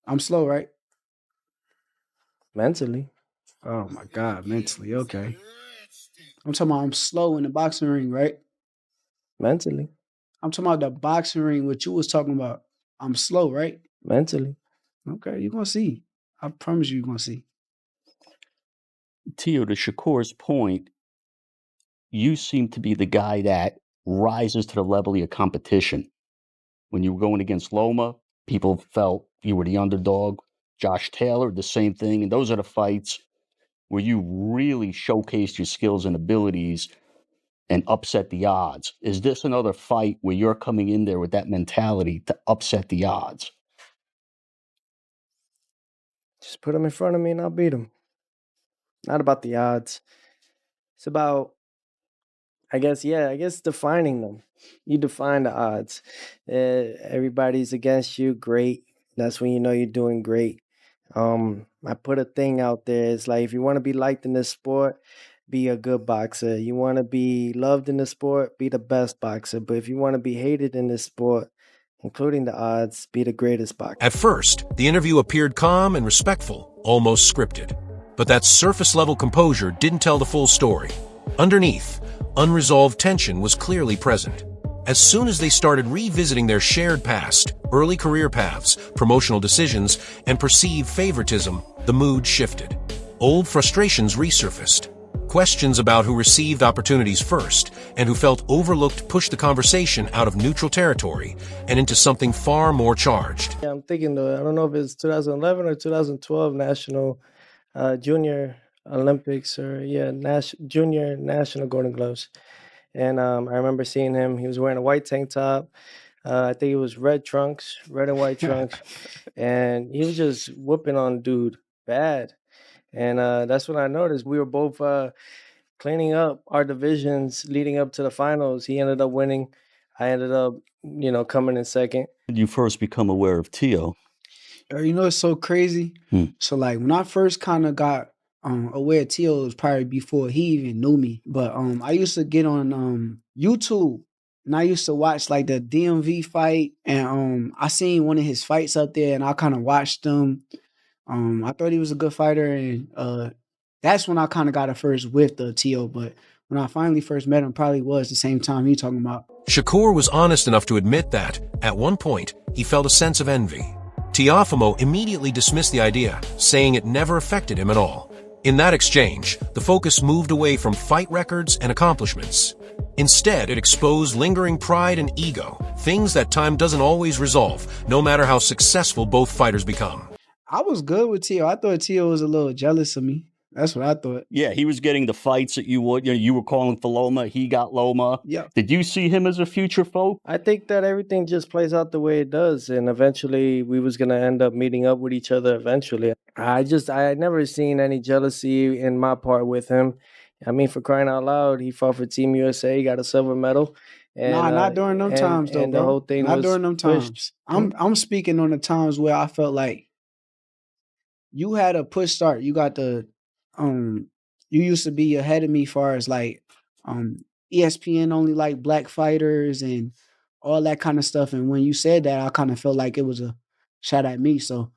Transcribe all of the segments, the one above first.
I'm slow, right? Mentally. Oh my God, mentally. Okay. I'm talking about I'm slow in the boxing ring, right? Mentally. I'm talking about the boxing ring, what you was talking about. I'm slow, right? Mentally. Okay, you're gonna see. I promise you're gonna see. Teo, to Shakur's point, you seem to be the guy that rises to the level of your competition. When you were going against Loma, people felt you were the underdog. Josh Taylor, the same thing. And those are the fights where you really showcased your skills and abilities and upset the odds. Is this another fight where you're coming in there with that mentality to upset the odds? Just put him in front of me and I'll beat him. Not about the odds. It's about, I guess defining them. You define the odds. Everybody's against you, great. That's when you know you're doing great. I put a thing out there. It's like, if you want to be liked in this sport, be a good boxer. You want to be loved in the sport, be the best boxer. But if you want to be hated in this sport, including the odds, be the greatest boxer. At first, the interview appeared calm and respectful, almost scripted. But that surface-level composure didn't tell the full story. Underneath, unresolved tension was clearly present. As soon as they started revisiting their shared past, early career paths, promotional decisions, and perceived favoritism, the mood shifted. Old frustrations resurfaced. Questions about who received opportunities first and who felt overlooked pushed the conversation out of neutral territory and into something far more charged. Yeah, I'm thinking, I don't know if it's 2011 or 2012 National Junior Olympics or, Junior National Golden Gloves. And I remember seeing him. He was wearing a white tank top. I think it was red and white trunks. And he was just whooping on dude bad. And that's when I noticed we were both cleaning up our divisions leading up to the finals. He ended up winning. I ended up, coming in second. Did you first become aware of Teo? It's so crazy. So like when I first kind of got aware of Teo, it was probably before he even knew me. But I used to get on YouTube and I used to watch like the DMV fight, and I seen one of his fights up there and I kind of watched him. I thought he was a good fighter, and that's when I kind of got a first whiff of Teo. But when I finally first met him, probably was the same time you talking about. Shakur was honest enough to admit that, at one point, he felt a sense of envy. Teofimo immediately dismissed the idea, saying it never affected him at all. In that exchange, the focus moved away from fight records and accomplishments. Instead, it exposed lingering pride and ego, things that time doesn't always resolve, no matter how successful both fighters become. I was good with Teo. I thought Teo was a little jealous of me. That's what I thought. Yeah, he was getting the fights that you would. You were calling for Loma. He got Loma. Yeah. Did you see him as a future foe? I think that everything just plays out the way it does, and eventually we was gonna end up meeting up with each other eventually. I had never seen any jealousy in my part with him. I mean, for crying out loud, he fought for Team USA, got a silver medal. And, not during them times though, and bro. The whole thing not was during them times. pushed. I'm speaking on the times where I felt like you had a push start. You got the you used to be ahead of me far as like ESPN only like black fighters and all that kind of stuff. And when you said that, I kind of felt like it was a shot at me. So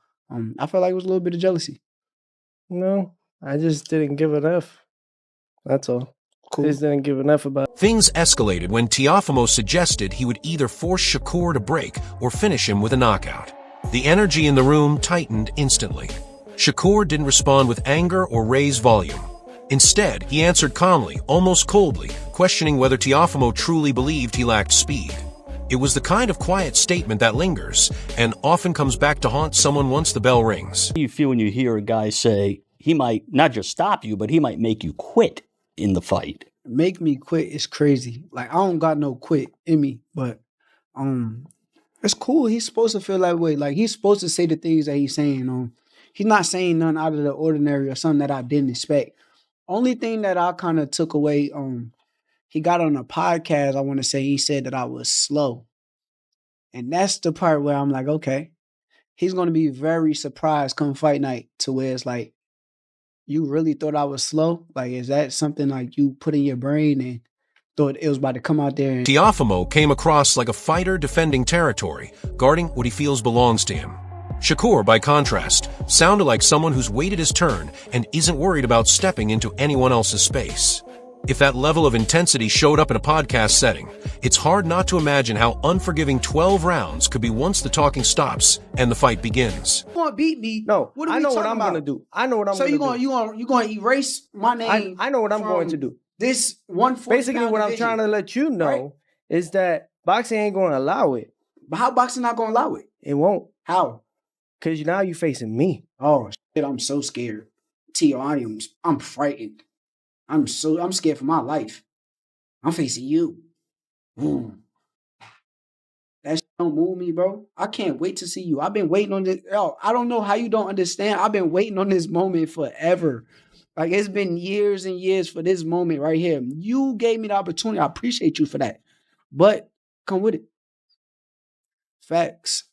I felt like it was a little bit of jealousy. No, I just didn't give enough. That's all. Cool. I just didn't give enough about. Things escalated when Teofimo suggested he would either force Shakur to break or finish him with a knockout. The energy in the room tightened instantly. Shakur didn't respond with anger or raise volume. Instead, he answered calmly, almost coldly, questioning whether Teofimo truly believed he lacked speed. It was the kind of quiet statement that lingers and often comes back to haunt someone once the bell rings. How do you feel when you hear a guy say he might not just stop you, but he might make you quit in the fight? Make me quit is crazy. Like I don't got no quit in me, but it's cool. He's supposed to feel that way. Like he's supposed to say the things that he's saying. He's not saying nothing out of the ordinary or something that I didn't expect. Only thing that I kind of took away, he got on a podcast, I want to say, he said that I was slow. And that's the part where I'm like, okay, he's going to be very surprised come fight night to where it's like, you really thought I was slow? Like, is that something like you put in your brain and thought it was about to come out there? And Teofimo came across like a fighter defending territory, guarding what he feels belongs to him. Shakur, by contrast, sounded like someone who's waited his turn and isn't worried about stepping into anyone else's space. If that level of intensity showed up in a podcast setting, it's hard not to imagine how unforgiving 12 rounds could be once the talking stops and the fight begins. You gonna beat me? No, what are I we know what talking I'm about? gonna do. I know what I'm So gonna do. you gonna erase my name? I know what I'm going to do. This 140. Basically, what I'm trying to let you know is that boxing ain't going to allow it. But how boxing not gonna allow it? It won't. How? Because now you facing me. Oh shit! I'm so scared. I'm frightened. I'm scared for my life. I'm facing you. That shit don't move me, bro. I can't wait to see you. I've been waiting on this. Yo, I don't know how you don't understand. I've been waiting on this moment forever. Like, it's been years and years for this moment right here. You gave me the opportunity. I appreciate you for that. But come with it. Facts.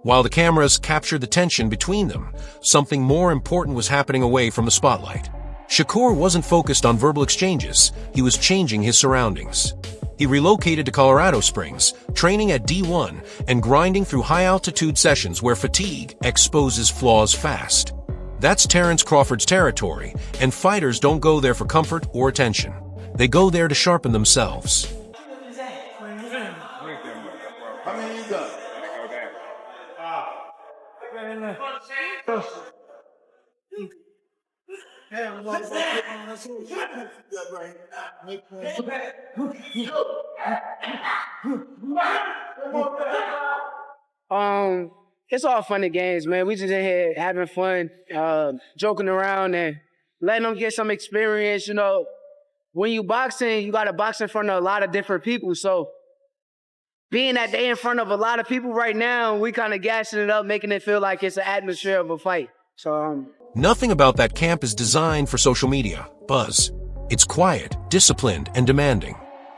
While the cameras captured the tension between them, something more important was happening away from the spotlight. Shakur wasn't focused on verbal exchanges. He was changing his surroundings. He relocated to Colorado Springs, training at D1 and grinding through high-altitude sessions where fatigue exposes flaws fast. That's Terrence Crawford's territory, and fighters don't go there for comfort or attention. They go there to sharpen themselves. It's all fun and games, man. We just in here having fun, joking around and letting them get some experience. You know, when you boxing, you got to box in front of a lot of different people. So being that they in front of a lot of people right now, we kind of gassing it up, making it feel like it's an atmosphere of a fight. So Nothing about that camp is designed for social media buzz. It's quiet, disciplined, and demanding.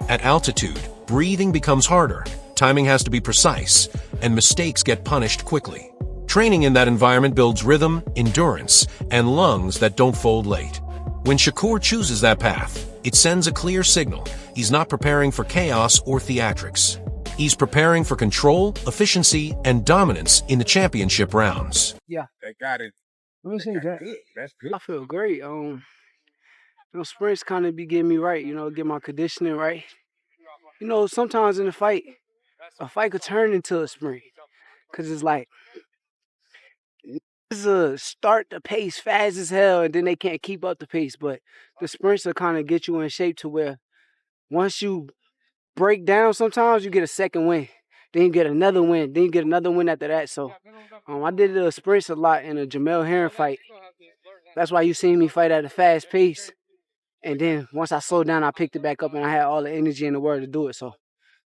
At altitude, breathing becomes harder, timing has to be precise, and mistakes get punished quickly. Training in that environment builds rhythm, endurance, and lungs that don't fold late. When Shakur chooses that path, it sends a clear signal. He's not preparing for chaos or theatrics. He's preparing for control, efficiency, and dominance in the championship rounds. yeah, They got it. let me see that. Good. That's good. I feel great. Sprints kind of be getting me right. You know, get my conditioning right. You know, sometimes in a fight could turn into a sprint, cause it's like it's start the pace fast as hell, and then they can't keep up the pace. But the sprints will kind of get you in shape to where once you break down, sometimes you get a second win, then you get another win, then you get another win after that. So I did the sprints a lot in a Jamel Herring fight. That's why you seen me fight at a fast pace. And then once I slowed down, I picked it back up and I had all the energy in the world to do it. So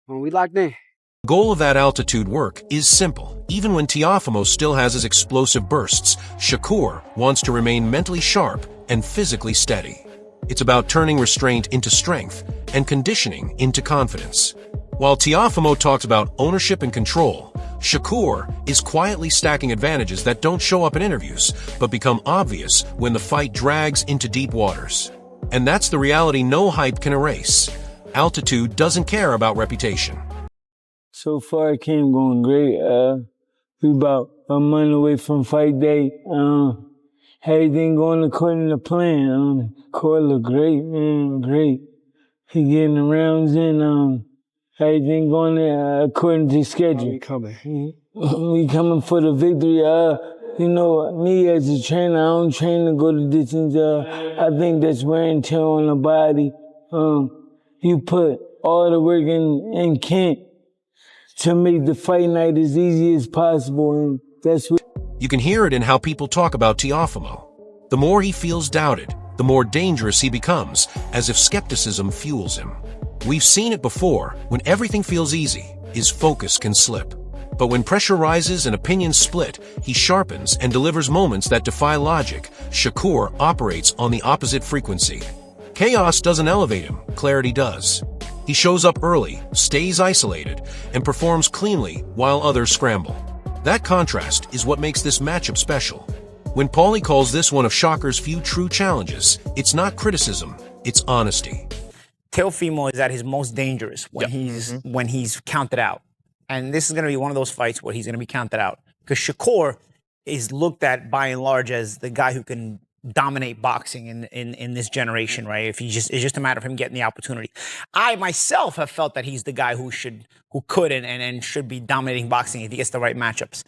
we locked in. The goal of that altitude work is simple. Even when Teofimo still has his explosive bursts, Shakur wants to remain mentally sharp and physically steady. It's about turning restraint into strength and conditioning into confidence. While Teofimo talks about ownership and control, Shakur is quietly stacking advantages that don't show up in interviews, but become obvious when the fight drags into deep waters. And that's the reality no hype can erase. Altitude doesn't care about reputation. So far, it came going great. We about a month away from fight day. Everything going according to plan. Court look great, man, great. He getting the rounds in. Everything going according to schedule. We coming. We coming for the victory. You know, me as a trainer, I don't train to go the distance. I think that's wear and tear on the body. You put all the work in camp to make the fight night as easy as possible, and that's what... You can hear it in how people talk about Teófimo. The more he feels doubted, the more dangerous he becomes, as if skepticism fuels him. We've seen it before. When everything feels easy, his focus can slip. But when pressure rises and opinions split, he sharpens and delivers moments that defy logic. Shakur operates on the opposite frequency. Chaos doesn't elevate him, clarity does. He shows up early, stays isolated, and performs cleanly while others scramble. That contrast is what makes this matchup special. When Paulie calls this one of Shakur's few true challenges, it's not criticism, it's honesty. Teofimo is at his most dangerous when he's counted out. And this is going to be one of those fights where he's going to be counted out. because Shakur is looked at by and large as the guy who can dominate boxing in this generation, right? It's just a matter of him getting the opportunity. I myself have felt that he's the guy who could and should be dominating boxing if he gets the right matchups.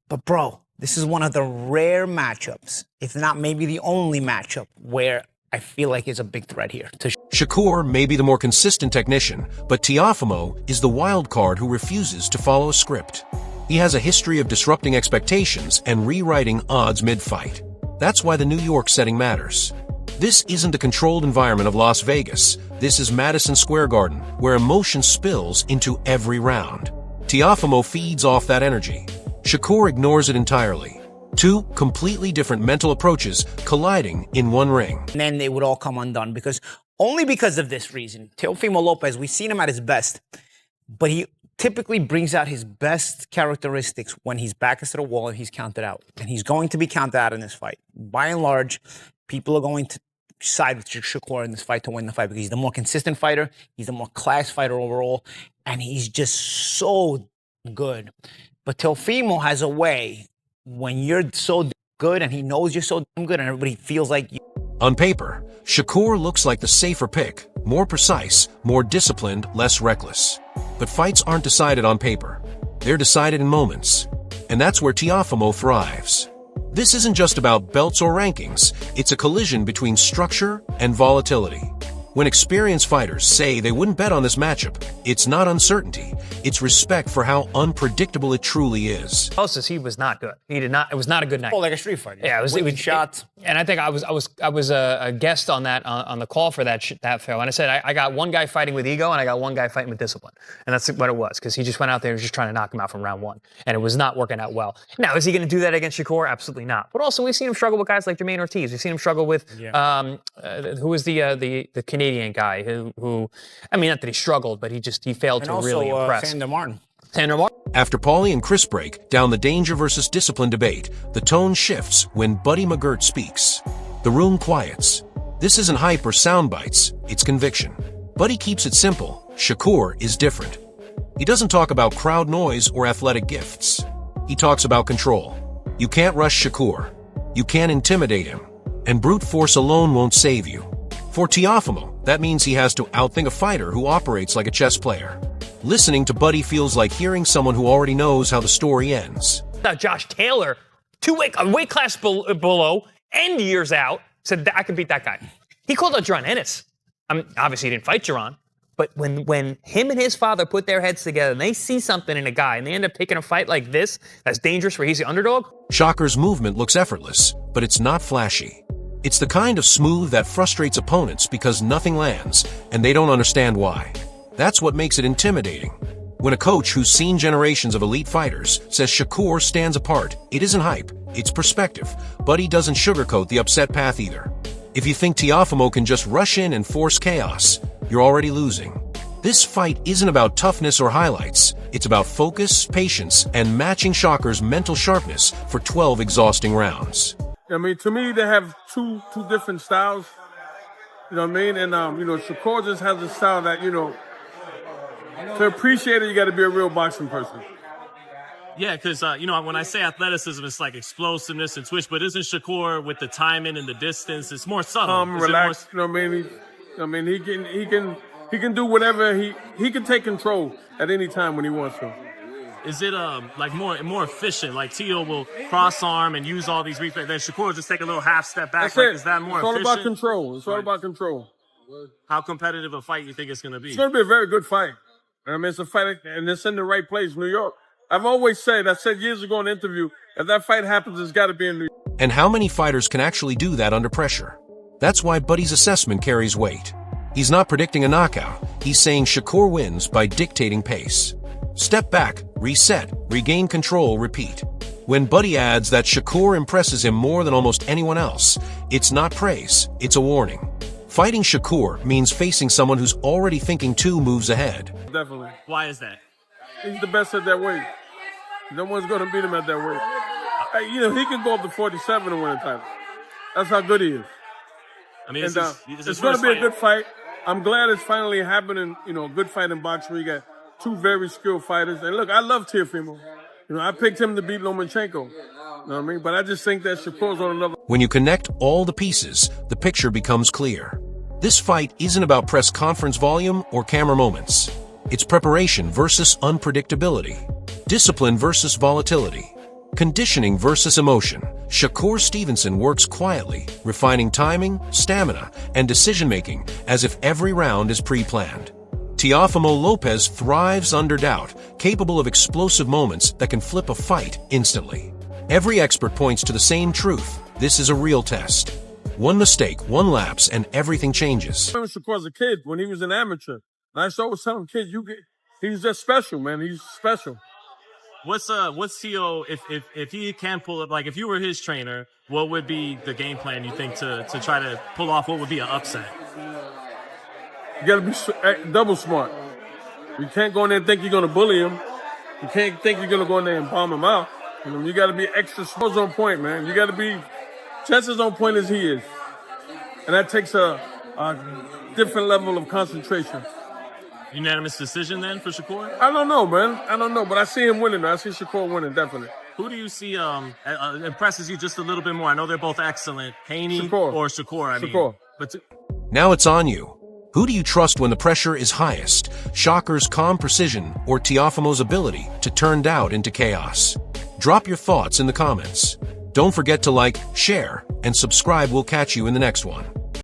But bro, this is one of the rare matchups, if not maybe the only matchup, where I feel like is a big threat here. Shakur may be the more consistent technician, but Teofimo is the wild card who refuses to follow a script. He has a history of disrupting expectations and rewriting odds mid-fight. That's why the New York setting matters. This isn't the controlled environment of Las Vegas. This is Madison Square Garden, where emotion spills into every round. Teofimo feeds off that energy. Shakur ignores it entirely. Two completely different mental approaches colliding in one ring. And then they would all come undone only because of this reason. Teofimo Lopez, we've seen him at his best, but he typically brings out his best characteristics when he's back to the wall and he's counted out. And he's going to be counted out in this fight. By and large, people are going to side with Shakur in this fight to win the fight because he's the more consistent fighter, he's the more class fighter overall, and he's just so good. But Teofimo has a way, when you're so good and he knows you're so good and everybody feels like you. On paper, Shakur looks like the safer pick, more precise, more disciplined, less reckless. But fights aren't decided on paper. They're decided in moments. And that's where Teofimo thrives. This isn't just about belts or rankings. It's a collision between structure and volatility. When experienced fighters say they wouldn't bet on this matchup, it's not uncertainty. It's respect for how unpredictable it truly is. He was not good. He did not. It was not a good night. Oh, like a street fight. Yeah, it was shots. And I think I was a guest on that on the call for that fair. And I said I got one guy fighting with ego and I got one guy fighting with discipline, and that's what it was because he just went out there and was just trying to knock him out from round one, and it was not working out well. Now, is he going to do that against Shakur? Absolutely not. But also, we've seen him struggle with guys like Jermaine Ortiz. We've seen him struggle with who was the Canadian guy who I mean, not that he struggled, but he failed to really impress. Sander Martin. After Paulie and Chris break down the danger versus discipline debate, the tone shifts when Buddy McGirt speaks. The room quiets. This isn't hype or sound bites, it's conviction. Buddy keeps it simple. Shakur is different. He doesn't talk about crowd noise or athletic gifts. He talks about control. You can't rush Shakur. You can't intimidate him. And brute force alone won't save you. For Teofimo, that means he has to outthink a fighter who operates like a chess player. Listening to Buddy feels like hearing someone who already knows how the story ends. Josh Taylor, a weight class below and years out, said I can beat that guy. He called out Jaron Ennis. I mean, obviously he didn't fight Jaron, but when him and his father put their heads together and they see something in a guy and they end up taking a fight like this that's dangerous where he's the underdog. Shakur's movement looks effortless, but it's not flashy. It's the kind of smooth that frustrates opponents because nothing lands, and they don't understand why. That's what makes it intimidating. When a coach who's seen generations of elite fighters says Shakur stands apart, it isn't hype, it's perspective. But he doesn't sugarcoat the upset path either. If you think Teofimo can just rush in and force chaos, you're already losing. This fight isn't about toughness or highlights. It's about focus, patience, and matching Shakur's mental sharpness for 12 exhausting rounds. I mean, to me, they have two different styles. You know what I mean? And, Shakur just has a style that, to appreciate it, you got to be a real boxing person. Yeah, because, when I say athleticism, it's like explosiveness and twitch, but isn't Shakur with the timing and the distance, it's more subtle. Relaxed, you know what I mean? He can do whatever, he can take control at any time when he wants to. Is it more efficient? Like Teo will cross arm and use all these reflexes. Then Shakur will just take a little half step back. Is that more efficient? It's all about control. It's all about control. How competitive a fight you think it's going to be? It's going to be a very good fight. I mean, it's a fight, and it's in the right place, New York. I've always said, I said years ago in an interview, if that fight happens, it's got to be in New York. And how many fighters can actually do that under pressure? That's why Buddy's assessment carries weight. He's not predicting a knockout. He's saying Shakur wins by dictating pace. Step back, reset, regain control, repeat. When Buddy adds that Shakur impresses him more than almost anyone else, it's not praise, it's a warning. Fighting Shakur means facing someone who's already thinking 2 moves ahead. Definitely. Why is that? He's the best at that weight. No one's going to beat him at that weight. He can go up to 47 and win a title. That's how good he is. I mean, it's going to be a good fight. I'm glad it's finally happening, a good fight in boxing where you got 2 very skilled fighters. And look, I love Teofimo. You know, I picked him to beat Lomachenko. You know what I mean? But I just think that Shakur's on another. When you connect all the pieces, the picture becomes clear. This fight isn't about press conference volume or camera moments. It's preparation versus unpredictability, discipline versus volatility, conditioning versus emotion. Shakur Stevenson works quietly, refining timing, stamina, and decision-making as if every round is pre-planned. Teofimo Lopez thrives under doubt, capable of explosive moments that can flip a fight instantly. Every expert points to the same truth. This is a real test. One mistake, one lapse, and everything changes. I remember Shakur as a kid when he was an amateur. And I used to always tell him, kids, he's just special, man. He's special. What's Teo, if he can pull up, like if you were his trainer, what would be the game plan you think to try to pull off what would be an upset? You got to be double smart. You can't go in there and think you're going to bully him. You can't think you're going to go in there and bomb him out. You know, you got to be extra smart on point, man. You got to be just as on point as he is. And that takes a different level of concentration. Unanimous decision then for Shakur? I don't know, man. I don't know, but I see him winning. I see Shakur winning, definitely. Who do you see impresses you just a little bit more? I know they're both excellent. Haney Shakur. or Shakur, I mean. Shakur. But Now it's on you. Who do you trust when the pressure is highest? Shakur's calm precision or Teofimo's ability to turn doubt into chaos? Drop your thoughts in the comments. Don't forget to like, share, and subscribe. We'll catch you in the next one.